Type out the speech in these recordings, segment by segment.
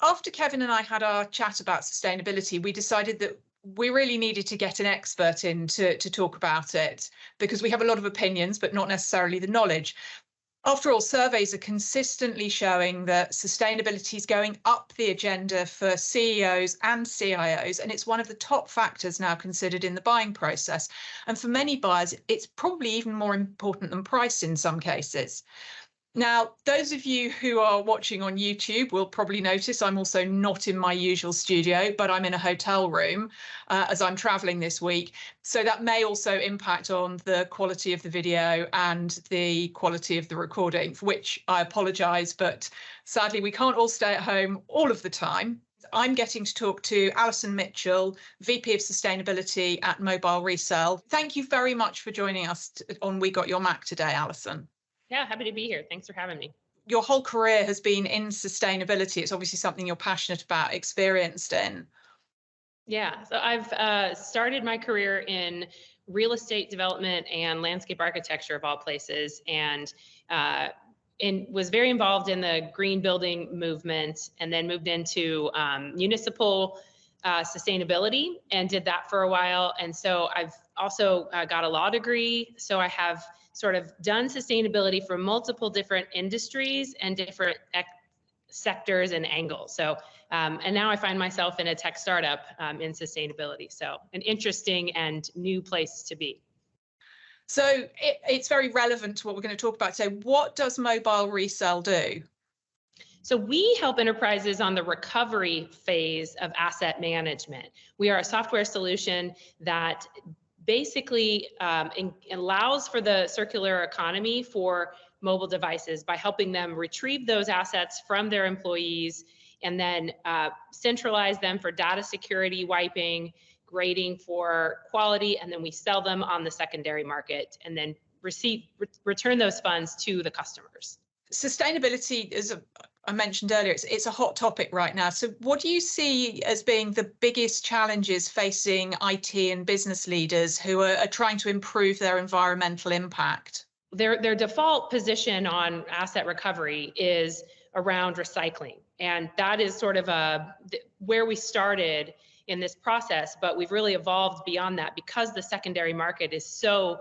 After Kevin and I had our chat about sustainability, we decided that we really needed to get an expert in to talk about it, because we have a lot of opinions, but not necessarily the knowledge. After all, surveys are consistently showing that sustainability is going up the agenda for CEOs and CIOs, and it's one of the top factors now considered in the buying process. And for many buyers, it's probably even more important than price in some cases. Now, those of you who are watching on YouTube will probably notice I'm also not in my usual studio, but I'm in a hotel room as I'm traveling this week. So that may also impact on the quality of the video and the quality of the recording, for which I apologise, but sadly we can't all stay at home all of the time. I'm getting to talk to Allyson Mitchell, VP of Sustainability at Mobile reCell. Thank you very much for joining us on We Got Your Mac today, Allyson. Yeah, happy to be here. Thanks for having me. Your whole career has been in sustainability. It's obviously something you're passionate about, experienced in. Yeah, so I've started my career in real estate development and landscape architecture of all places, and was very involved in the green building movement, and then moved into municipal sustainability and did that for a while. And so I've also got a law degree. So I have sort of done sustainability for multiple different industries and different sectors and angles. So, and now I find myself in a tech startup in sustainability. So an interesting and new place to be. So it's very relevant to what we're going to talk about today. What does Mobile reCell do? So we help enterprises on the recovery phase of asset management. We are a software solution that basically allows for the circular economy for mobile devices by helping them retrieve those assets from their employees and then centralize them for data security, wiping, grading for quality, and then we sell them on the secondary market and then return those funds to the customers. Sustainability, as I mentioned earlier, it's a hot topic right now. So what do you see as being the biggest challenges facing IT and business leaders who are trying to improve their environmental impact? Their default position on asset recovery is around recycling. And that is sort of where we started in this process, but we've really evolved beyond that because the secondary market is so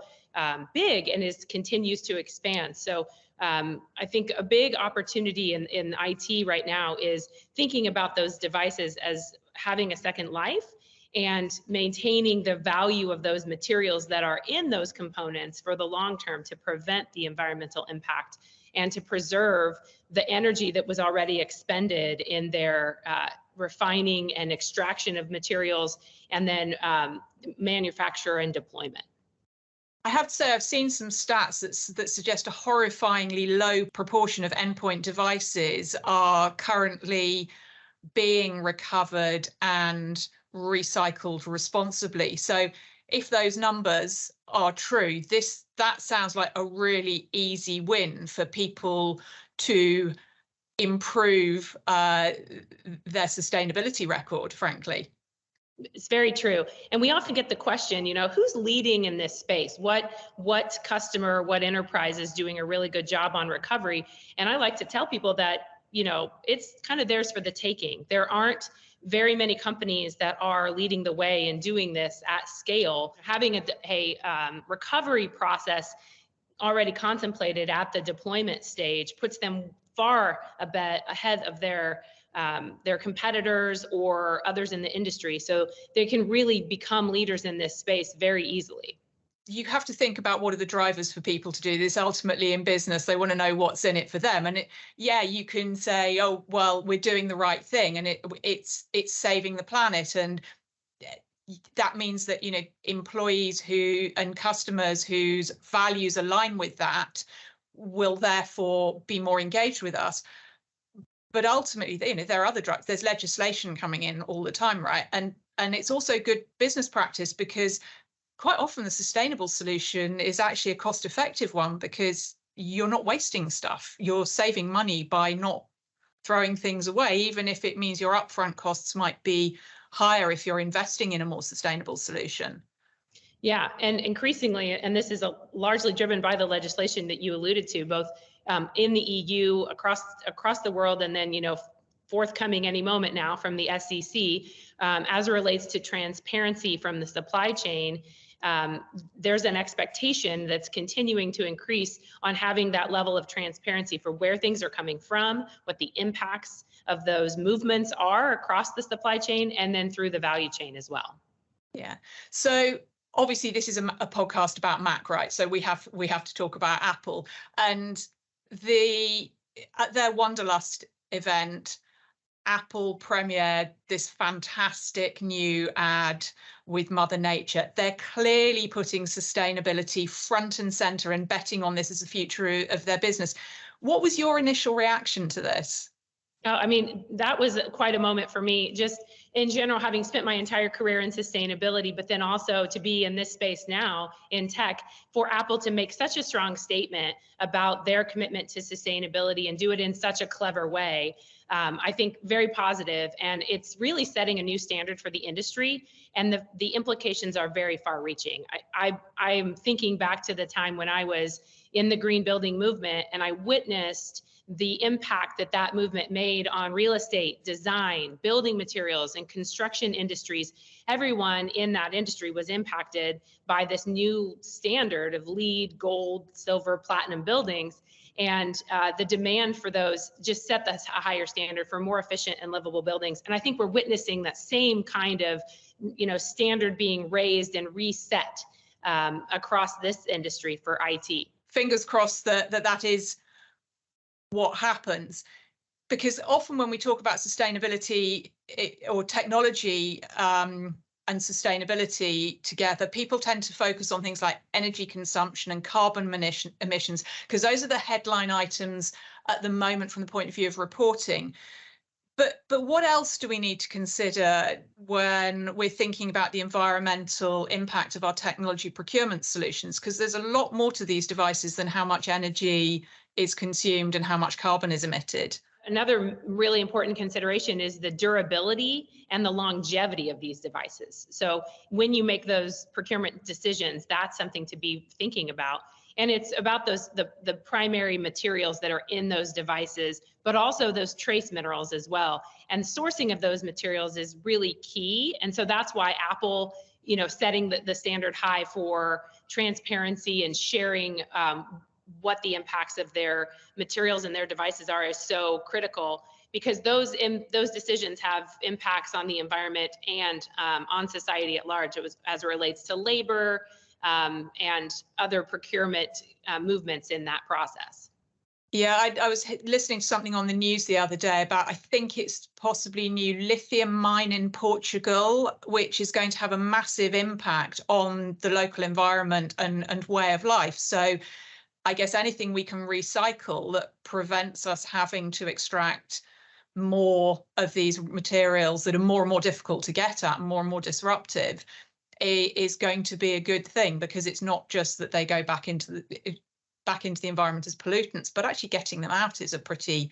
big and continues to expand. So I think a big opportunity in IT right now is thinking about those devices as having a second life and maintaining the value of those materials that are in those components for the long term to prevent the environmental impact and to preserve the energy that was already expended in their refining and extraction of materials and then manufacture and deployment. I have to say I've seen some stats that suggest a horrifyingly low proportion of endpoint devices are currently being recovered and recycled responsibly. So if those numbers are true, that sounds like a really easy win for people to improve their sustainability record, frankly. It's very true. And we often get the question, who's leading in this space? What customer, what enterprise is doing a really good job on recovery? And I like to tell people that, it's kind of theirs for the taking. There aren't very many companies that are leading the way in doing this at scale. Having a recovery process already contemplated at the deployment stage puts them far ahead of their competitors or others in the industry. So they can really become leaders in this space very easily. You have to think about what are the drivers for people to do this. Ultimately in business, they want to know what's in it for them. And you can say, oh, well, we're doing the right thing and it's saving the planet. And that means that, employees and customers whose values align with that will therefore be more engaged with us. But ultimately, there are other drivers. There's legislation coming in all the time, right? And it's also good business practice because quite often the sustainable solution is actually a cost-effective one because you're not wasting stuff. You're saving money by not throwing things away, even if it means your upfront costs might be higher if you're investing in a more sustainable solution. Yeah, and increasingly, and this is largely driven by the legislation that you alluded to, both in the EU, across the world, and then forthcoming any moment now from the SEC as it relates to transparency from the supply chain. There's an expectation that's continuing to increase on having that level of transparency for where things are coming from, what the impacts of those movements are across the supply chain, and then through the value chain as well. Yeah. So obviously this is a podcast about Mac, right? So we have to talk about Apple. And at their Wanderlust event, Apple premiered this fantastic new ad with Mother Nature. They're clearly putting sustainability front and center and betting on this as the future of their business. What was your initial reaction to this? I mean, that was quite a moment for me, just in general, having spent my entire career in sustainability, but then also to be in this space now in tech, for Apple to make such a strong statement about their commitment to sustainability and do it in such a clever way. I think very positive, and it's really setting a new standard for the industry, and the implications are very far reaching. I'm thinking back to the time when I was in the green building movement, and I witnessed the impact that movement made on real estate, design, building materials, and construction industries. Everyone in that industry was impacted by this new standard of LEED, gold, silver, platinum buildings. And the demand for those just set a higher standard for more efficient and livable buildings. And I think we're witnessing that same kind of, standard being raised and reset across this industry for IT. Fingers crossed that is what happens, because often when we talk about sustainability or technology and sustainability together, people tend to focus on things like energy consumption and carbon emissions, because those are the headline items at the moment from the point of view of reporting. But what else do we need to consider when we're thinking about the environmental impact of our technology procurement solutions? Because there's a lot more to these devices than how much energy is consumed and how much carbon is emitted. Another really important consideration is the durability and the longevity of these devices. So when you make those procurement decisions, that's something to be thinking about. And it's about the primary materials that are in those devices, but also those trace minerals as well. And sourcing of those materials is really key. And so that's why Apple, setting the standard high for transparency and sharing what the impacts of their materials and their devices are is so critical, because those decisions have impacts on the environment and on society at large. As it relates to labor and other procurement movements in that process. Yeah, I was listening to something on the news the other day about, I think it's possibly new lithium mine in Portugal, which is going to have a massive impact on the local environment and way of life. So I guess anything we can recycle that prevents us having to extract more of these materials that are more and more difficult to get at and more disruptive is going to be a good thing, because it's not just that they go back into the environment as pollutants, but actually getting them out is a pretty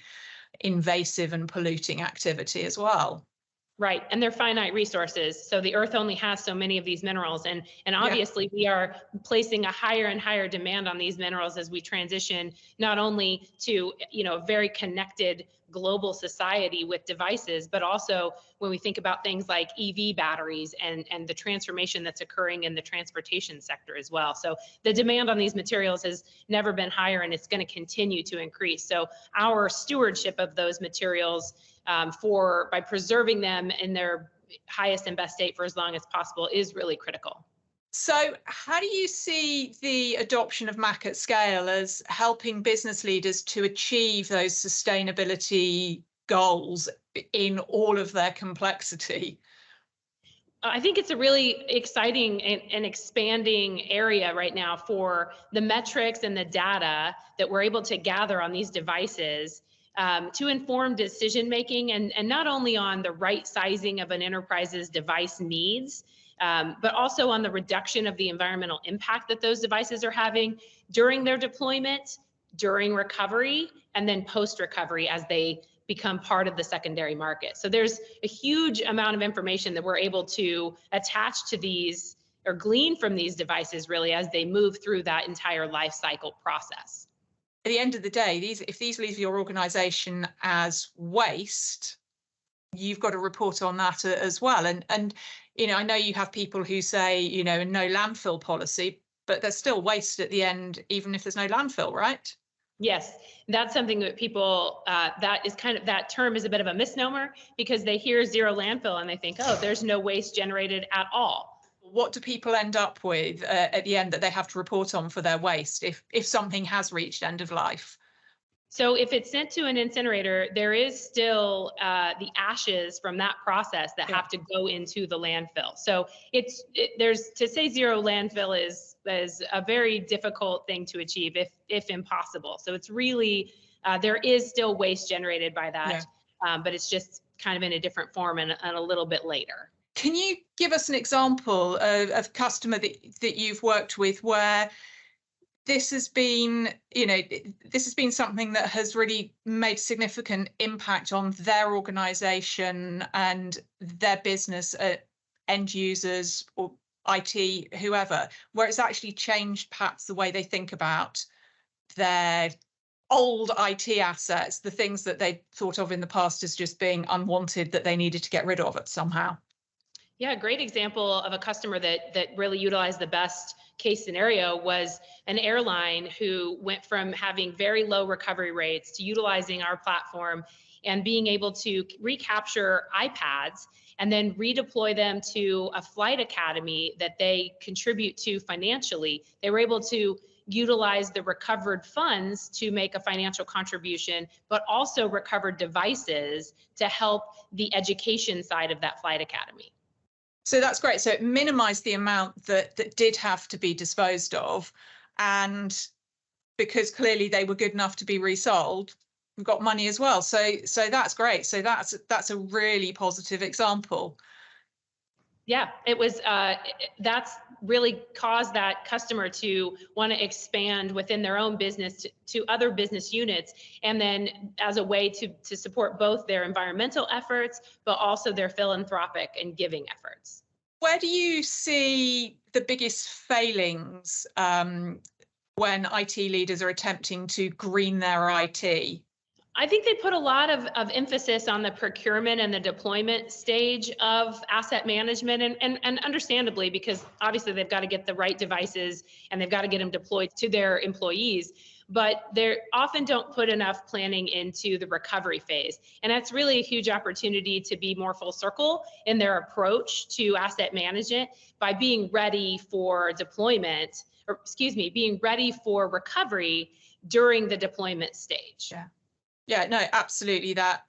invasive and polluting activity as well. Right, and they're finite resources. So the earth only has so many of these minerals, and obviously we are placing a higher and higher demand on these minerals as we transition not only to a very connected global society with devices, but also when we think about things like EV batteries and the transformation that's occurring in the transportation sector as well. So the demand on these materials has never been higher, and it's going to continue to increase. So our stewardship of those materials by preserving them in their highest and best state for as long as possible is really critical. So how do you see the adoption of Mac at scale as helping business leaders to achieve those sustainability goals in all of their complexity? I think it's a really exciting and expanding area right now for the metrics and the data that we're able to gather on these devices to inform decision making, and not only on the right sizing of an enterprise's device needs, but also on the reduction of the environmental impact that those devices are having during their deployment, during recovery, and then post-recovery as they become part of the secondary market. So there's a huge amount of information that we're able to attach to these or glean from these devices really as they move through that entire life cycle process. At the end of the day, if these leave your organization as waste, you've got to report on that as well. And I know you have people who say, no landfill policy, but there's still waste at the end, even if there's no landfill, right? Yes, that's something that people, that term is a bit of a misnomer, because they hear zero landfill and they think, oh, there's no waste generated at all. What do people end up with at the end that they have to report on for their waste if something has reached end of life? So if it's sent to an incinerator, there is still the ashes from that process that have to go into the landfill. So to say zero landfill is a very difficult thing to achieve, if impossible. So it's really, there is still waste generated by that, but it's just kind of in a different form and a little bit later. Can you give us an example of a customer that you've worked with where this has been something that has really made significant impact on their organization and their business, end users or IT, whoever, where it's actually changed perhaps the way they think about their old IT assets, the things that they thought of in the past as just being unwanted that they needed to get rid of it somehow? Yeah, a great example of a customer that really utilized the best case scenario was an airline who went from having very low recovery rates to utilizing our platform and being able to recapture iPads and then redeploy them to a flight academy that they contribute to financially. They were able to utilize the recovered funds to make a financial contribution, but also recovered devices to help the education side of that flight academy. So that's great. So it minimized the amount that did have to be disposed of. And because clearly they were good enough to be resold, we've got money as well. So that's great. So that's a really positive example. Yeah, it was, that's really caused that customer to want to expand within their own business to other business units. And then as a way to support both their environmental efforts, but also their philanthropic and giving efforts. Where do you see the biggest failings when IT leaders are attempting to green their IT? I think they put a lot of emphasis on the procurement and the deployment stage of asset management, and understandably, because obviously they've got to get the right devices and they've got to get them deployed to their employees, but they often don't put enough planning into the recovery phase. And that's really a huge opportunity to be more full circle in their approach to asset management by being ready for deployment, or excuse me, being ready for recovery during the deployment stage. Yeah, no, absolutely. That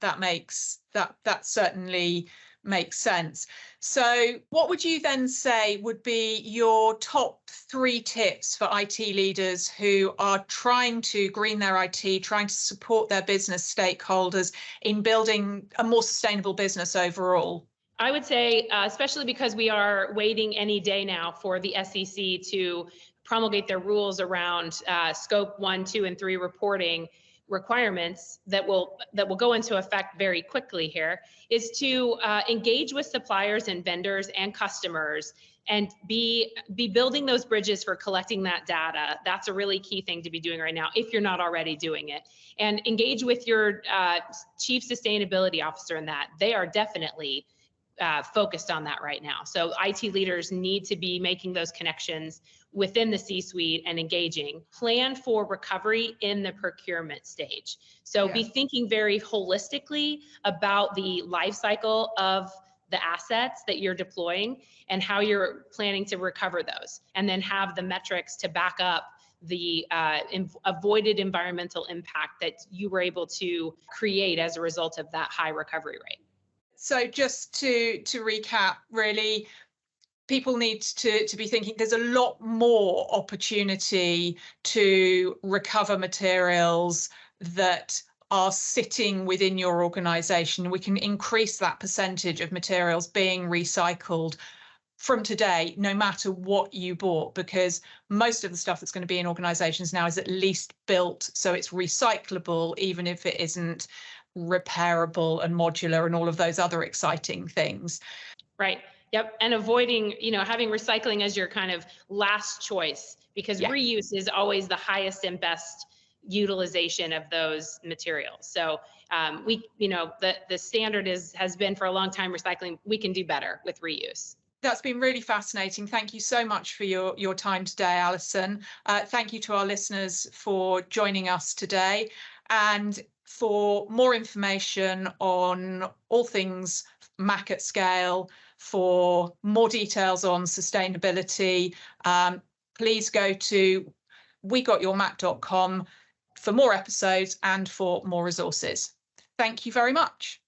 certainly makes sense. So what would you then say would be your top 3 tips for IT leaders who are trying to green their IT, trying to support their business stakeholders in building a more sustainable business overall? I would say, especially because we are waiting any day now for the SEC to promulgate their rules around scope 1, 2, and 3 reporting requirements that will go into effect very quickly here, is to engage with suppliers and vendors and customers and be building those bridges for collecting that data. That's a really key thing to be doing right now if you're not already doing it. And engage with your chief sustainability officer in that. They are definitely focused on that right now. So IT leaders need to be making those connections within the C-suite and engaging. Plan for recovery in the procurement stage. So be thinking very holistically about the life cycle of the assets that you're deploying and how you're planning to recover those, and then have the metrics to back up the avoided environmental impact that you were able to create as a result of that high recovery rate. So just to recap, really, people need to be thinking there's a lot more opportunity to recover materials that are sitting within your organization. We can increase that percentage of materials being recycled from today, no matter what you bought, because most of the stuff that's going to be in organizations now is at least built so it's recyclable, even if it isn't repairable and modular and all of those other exciting things. Right. Yep. And avoiding, having recycling as your kind of last choice, because reuse is always the highest and best utilization of those materials. So the standard has been for a long time recycling. We can do better with reuse. That's been really fascinating. Thank you so much for your time today, Allyson. Thank you to our listeners for joining us today. And for more information on all things MAC at scale, for more details on sustainability, please go to wegotyourmac.com for more episodes and for more resources. Thank you very much.